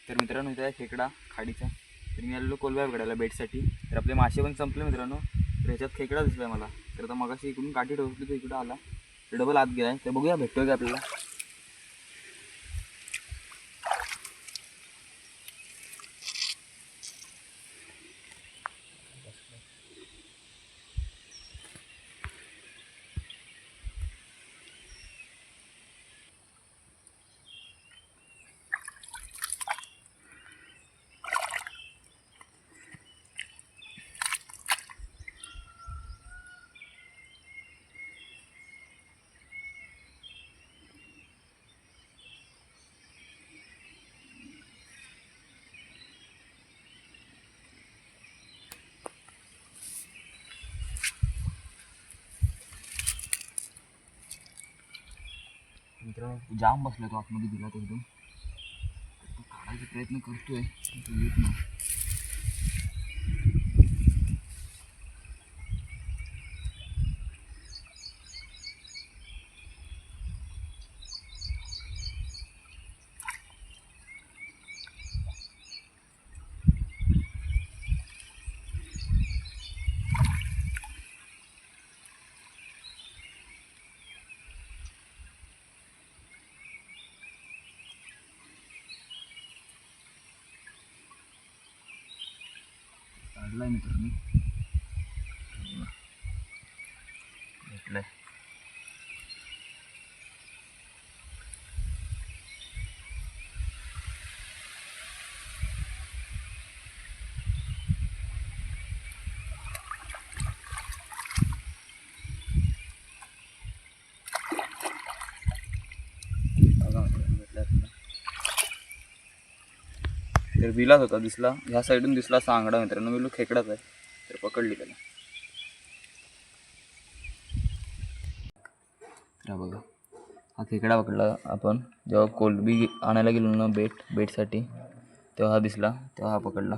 तर मित्रांनो इथं आहे खेकडा खाडीचा. तर मी आलेलो कोलंबा पकडायला बेटसाठी. तर आपले मासे पण संपले मित्रांनो. तर ह्याच्यात खेकडा दिसला मला. तर आता मगाशी इकडून काठी ठोकली तर इकडं आला, तर डबल आत गेलाय. तर बघूया भेटतोय का आपल्याला. मित्रांनो जाम बसला तो आतमध्ये दिला तो एकदम. तो काढायचा प्रयत्न करतोय, तो येत नाही. काढलाय मित्रांनो, भेटलाय. तर बिलाच होता दिसला, ह्या साईडून दिसला सांगडा मित्रांनो. मी खेकडाच आहे, तर पकडली त्याला. तर बघा हा खेकडा पकडला आपण जेव्हा कोलंबी आणायला गेलो ना बेटसाठी, तेव्हा हा दिसला, तेव्हा हा पकडला.